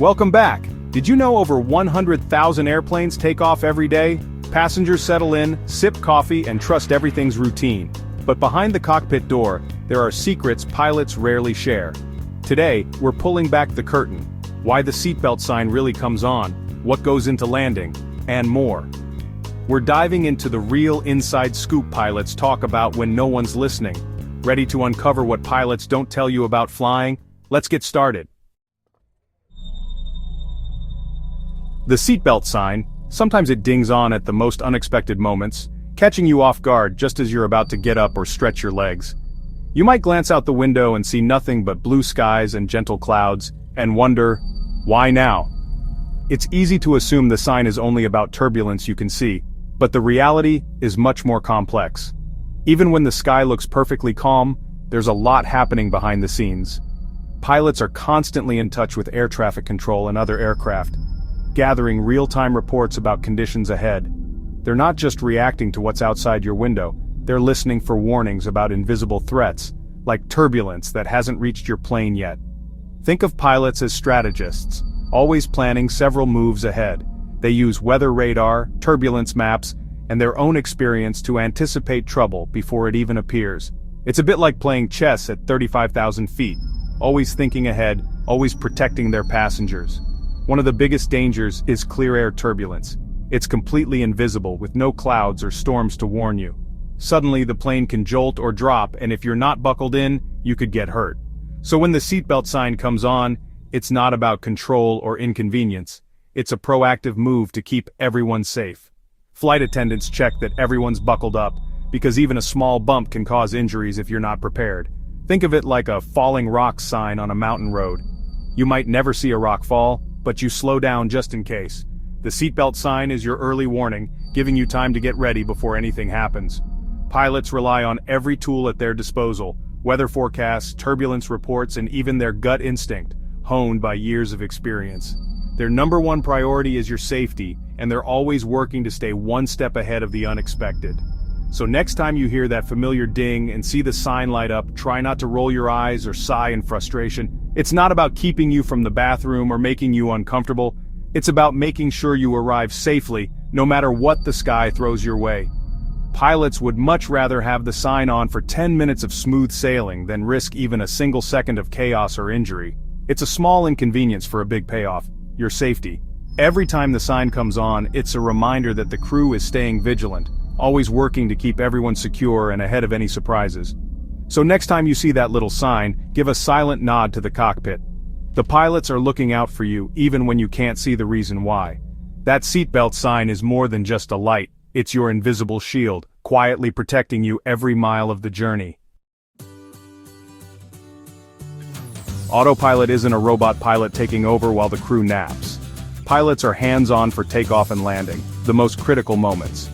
Welcome back. Did you know over 100,000 airplanes take off every day? Passengers settle in, sip coffee, and trust everything's routine. But behind the cockpit door, there are secrets pilots rarely share. Today, we're pulling back the curtain. Why the seatbelt sign really comes on, what goes into landing, and more. We're diving into the real inside scoop pilots talk about when no one's listening. Ready to uncover what pilots don't tell you about flying? Let's get started. The seatbelt sign, sometimes it dings on at the most unexpected moments, catching you off guard just as you're about to get up or stretch your legs. You might glance out the window and see nothing but blue skies and gentle clouds, and wonder, why now? It's easy to assume the sign is only about turbulence you can see, but the reality is much more complex. Even when the sky looks perfectly calm, there's a lot happening behind the scenes. Pilots are constantly in touch with air traffic control and other aircraft, gathering real-time reports about conditions ahead. They're not just reacting to what's outside your window, they're listening for warnings about invisible threats, like turbulence that hasn't reached your plane yet. Think of pilots as strategists, always planning several moves ahead. They use weather radar, turbulence maps, and their own experience to anticipate trouble before it even appears. It's a bit like playing chess at 35,000 feet, always thinking ahead, always protecting their passengers. One of the biggest dangers is clear air turbulence. It's completely invisible with no clouds or storms to warn you. Suddenly the plane can jolt or drop, and if you're not buckled in, you could get hurt. So when the seatbelt sign comes on, it's not about control or inconvenience. It's a proactive move to keep everyone safe. Flight attendants check that everyone's buckled up, because even a small bump can cause injuries if you're not prepared. Think of it like a falling rock sign on a mountain road. You might never see a rock fall, but you slow down just in case. The seatbelt sign is your early warning, giving you time to get ready before anything happens. Pilots rely on every tool at their disposal, weather forecasts, turbulence reports, and even their gut instinct, honed by years of experience. Their number one priority is your safety, and they're always working to stay one step ahead of the unexpected. So next time you hear that familiar ding and see the sign light up, try not to roll your eyes or sigh in frustration. It's not about keeping you from the bathroom or making you uncomfortable. It's about making sure you arrive safely, no matter what the sky throws your way. Pilots would much rather have the sign on for 10 minutes of smooth sailing than risk even a single second of chaos or injury. It's a small inconvenience for a big payoff, your safety. Every time the sign comes on, it's a reminder that the crew is staying vigilant, always working to keep everyone secure and ahead of any surprises. So next time you see that little sign, give a silent nod to the cockpit. The pilots are looking out for you even when you can't see the reason why. That seatbelt sign is more than just a light, it's your invisible shield, quietly protecting you every mile of the journey. Autopilot isn't a robot pilot taking over while the crew naps. Pilots are hands-on for takeoff and landing, the most critical moments.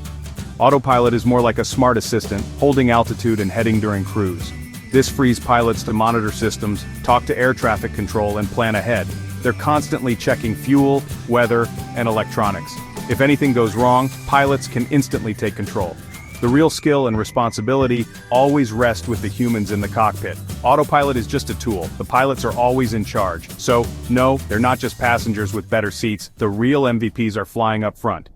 Autopilot is more like a smart assistant, holding altitude and heading during cruise. This frees pilots to monitor systems, talk to air traffic control, and plan ahead. They're constantly checking fuel, weather, and electronics. If anything goes wrong, pilots can instantly take control. The real skill and responsibility always rest with the humans in the cockpit. Autopilot is just a tool. The pilots are always in charge. So, no, they're not just passengers with better seats. The real MVPs are flying up front.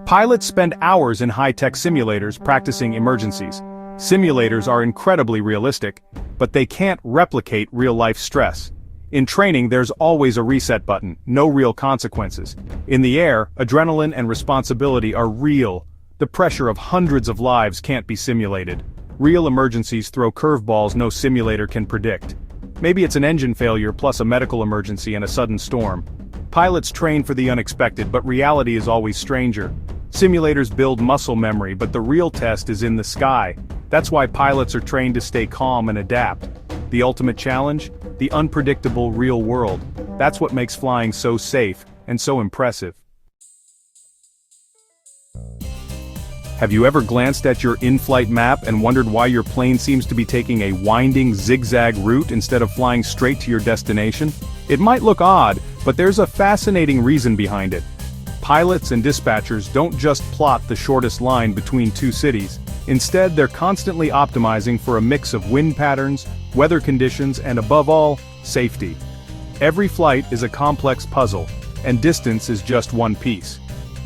Pilots spend hours in high-tech simulators practicing emergencies. Simulators are incredibly realistic, but they can't replicate real-life stress. In training, there's always a reset button, no real consequences. In the air, adrenaline and responsibility are real. The pressure of hundreds of lives can't be simulated. Real emergencies throw curveballs no simulator can predict. Maybe it's an engine failure plus a medical emergency and a sudden storm. Pilots train for the unexpected, but reality is always stranger. Simulators build muscle memory, but the real test is in the sky. That's why pilots are trained to stay calm and adapt. The ultimate challenge? The unpredictable real world. That's what makes flying so safe and so impressive. Have you ever glanced at your in-flight map and wondered why your plane seems to be taking a winding, zigzag route instead of flying straight to your destination? It might look odd, but there's a fascinating reason behind it. Pilots and dispatchers don't just plot the shortest line between two cities. Instead, they're constantly optimizing for a mix of wind patterns, weather conditions, and above all, safety. Every flight is a complex puzzle, and distance is just one piece.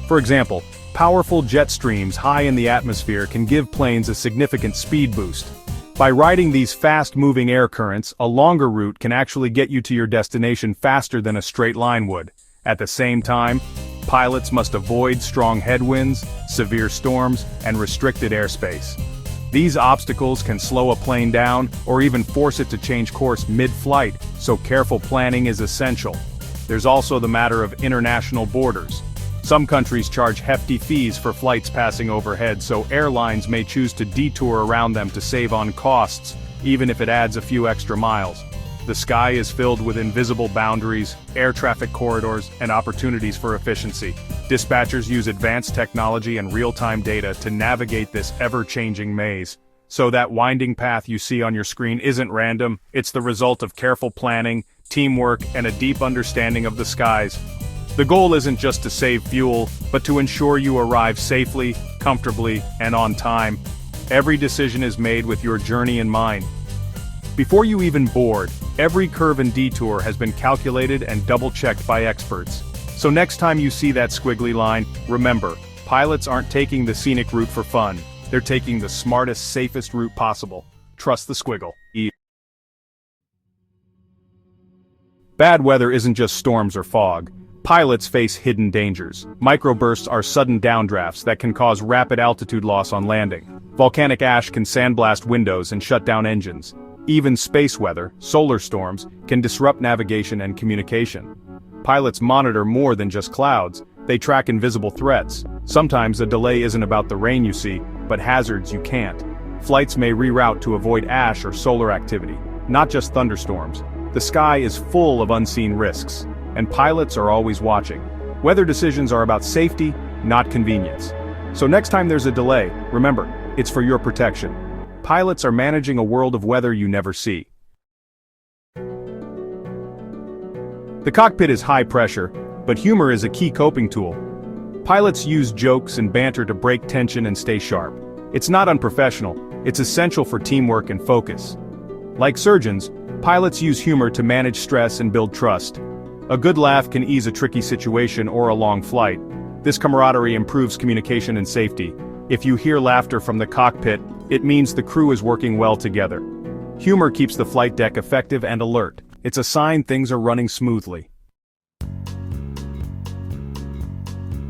For example, powerful jet streams high in the atmosphere can give planes a significant speed boost. By riding these fast-moving air currents, a longer route can actually get you to your destination faster than a straight line would. At the same time, pilots must avoid strong headwinds, severe storms, and restricted airspace. These obstacles can slow a plane down or even force it to change course mid-flight, so careful planning is essential. There's also the matter of international borders. Some countries charge hefty fees for flights passing overhead, so airlines may choose to detour around them to save on costs, even if it adds a few extra miles. The sky is filled with invisible boundaries, air traffic corridors, and opportunities for efficiency. Dispatchers use advanced technology and real-time data to navigate this ever-changing maze. So that winding path you see on your screen isn't random, it's the result of careful planning, teamwork, and a deep understanding of the skies. The goal isn't just to save fuel, but to ensure you arrive safely, comfortably, and on time. Every decision is made with your journey in mind. Before you even board, every curve and detour has been calculated and double-checked by experts. So next time you see that squiggly line, remember, pilots aren't taking the scenic route for fun. They're taking the smartest, safest route possible. Trust the squiggle. Bad weather isn't just storms or fog. Pilots face hidden dangers. Microbursts are sudden downdrafts that can cause rapid altitude loss on landing. Volcanic ash can sandblast windows and shut down engines. Even space weather, solar storms, can disrupt navigation and communication. Pilots monitor more than just clouds. They track invisible threats. Sometimes a delay isn't about the rain you see, but hazards you can't. Flights may reroute to avoid ash or solar activity, not just thunderstorms. The sky is full of unseen risks, and pilots are always watching. Weather decisions are about safety, not convenience. So next time there's a delay, remember, it's for your protection. Pilots are managing a world of weather you never see. The cockpit is high pressure, but humor is a key coping tool. Pilots use jokes and banter to break tension and stay sharp. It's not unprofessional, it's essential for teamwork and focus. Like surgeons, pilots use humor to manage stress and build trust. A good laugh can ease a tricky situation or a long flight. This camaraderie improves communication and safety. If you hear laughter from the cockpit, it means the crew is working well together. Humor keeps the flight deck effective and alert. It's a sign things are running smoothly.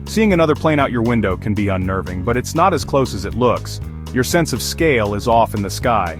Seeing another plane out your window can be unnerving, but it's not as close as it looks. Your sense of scale is off in the sky.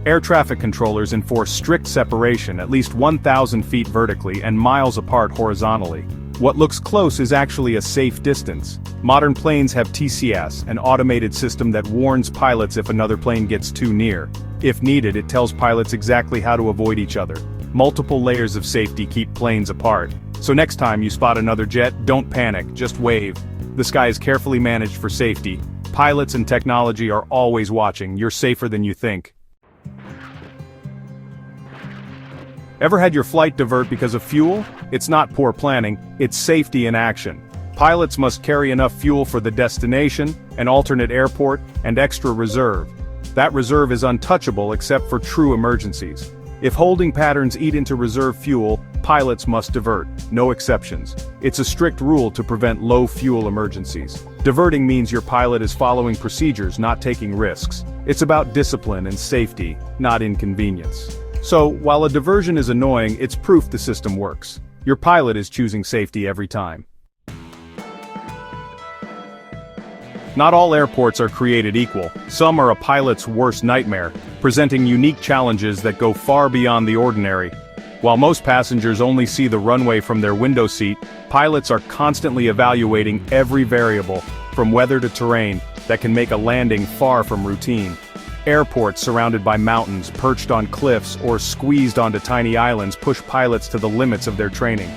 Air traffic controllers enforce strict separation, at least 1,000 feet vertically and miles apart horizontally. What looks close is actually a safe distance. Modern planes have TCS, an automated system that warns pilots if another plane gets too near. If needed, it tells pilots exactly how to avoid each other. Multiple layers of safety keep planes apart. So next time you spot another jet, don't panic, just wave. The sky is carefully managed for safety. Pilots and technology are always watching. You're safer than you think. Ever had your flight divert because of fuel? It's not poor planning, it's safety in action. Pilots must carry enough fuel for the destination, an alternate airport, and extra reserve. That reserve is untouchable except for true emergencies. If holding patterns eat into reserve fuel, pilots must divert, no exceptions. It's a strict rule to prevent low fuel emergencies. Diverting means your pilot is following procedures, not taking risks. It's about discipline and safety, not inconvenience. So, while a diversion is annoying, it's proof the system works. Your pilot is choosing safety every time. Not all airports are created equal. Some are a pilot's worst nightmare, presenting unique challenges that go far beyond the ordinary. While most passengers only see the runway from their window seat, pilots are constantly evaluating every variable, from weather to terrain, that can make a landing far from routine. Airports surrounded by mountains, perched on cliffs, or squeezed onto tiny islands push pilots to the limits of their training.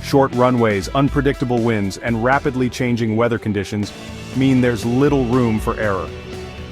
Short runways, unpredictable winds, and rapidly changing weather conditions mean there's little room for error.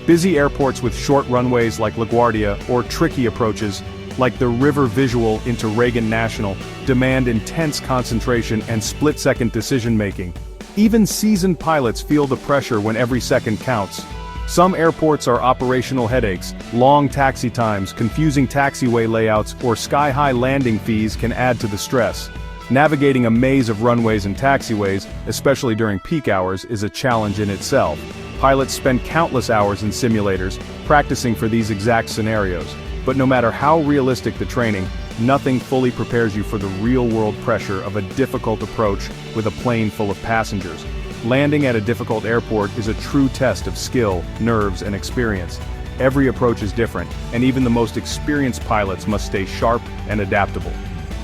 Busy airports with short runways like LaGuardia, or tricky approaches, like the river visual into Reagan National, demand intense concentration and split-second decision-making. Even seasoned pilots feel the pressure when every second counts. Some airports are operational headaches. Long taxi times, confusing taxiway layouts, or sky-high landing fees can add to the stress. Navigating a maze of runways and taxiways, especially during peak hours, is a challenge in itself. Pilots spend countless hours in simulators, practicing for these exact scenarios. But no matter how realistic the training, nothing fully prepares you for the real-world pressure of a difficult approach with a plane full of passengers. Landing at a difficult airport is a true test of skill, nerves, and experience. Every approach is different, and even the most experienced pilots must stay sharp and adaptable.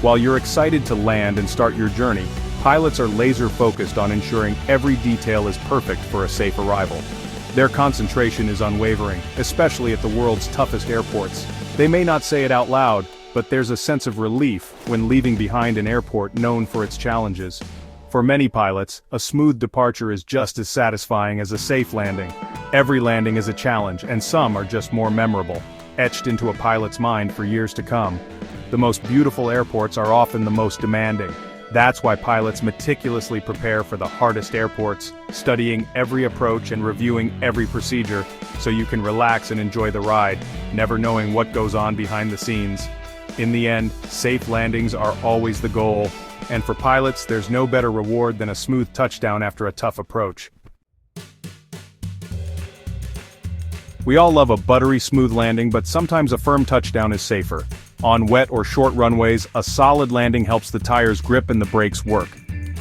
While you're excited to land and start your journey, pilots are laser-focused on ensuring every detail is perfect for a safe arrival. Their concentration is unwavering, especially at the world's toughest airports. They may not say it out loud, but there's a sense of relief when leaving behind an airport known for its challenges. For many pilots, a smooth departure is just as satisfying as a safe landing. Every landing is a challenge, and some are just more memorable, etched into a pilot's mind for years to come. The most beautiful airports are often the most demanding. That's why pilots meticulously prepare for the hardest airports, studying every approach and reviewing every procedure, so you can relax and enjoy the ride, never knowing what goes on behind the scenes. In the end, safe landings are always the goal, and for pilots, there's no better reward than a smooth touchdown after a tough approach. We all love a buttery smooth landing, but sometimes a firm touchdown is safer. On wet or short runways, a solid landing helps the tires grip and the brakes work.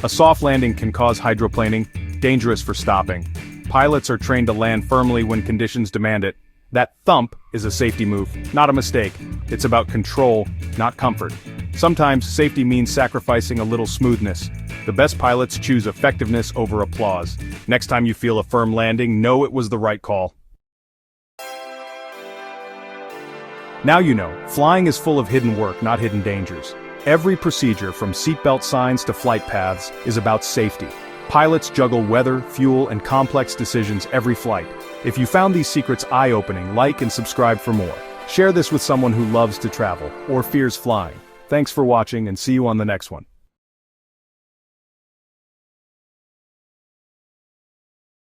A soft landing can cause hydroplaning, dangerous for stopping. Pilots are trained to land firmly when conditions demand it. That thump is a safety move, not a mistake. It's about control, not comfort. Sometimes safety means sacrificing a little smoothness. The best pilots choose effectiveness over applause. Next time you feel a firm landing, know it was the right call. Now you know, flying is full of hidden work, not hidden dangers. Every procedure, from seatbelt signs to flight paths, is about safety. Pilots juggle weather, fuel, and complex decisions every flight. If you found these secrets eye-opening, like and subscribe for more. Share this with someone who loves to travel, or fears flying. Thanks for watching, and see you on the next one.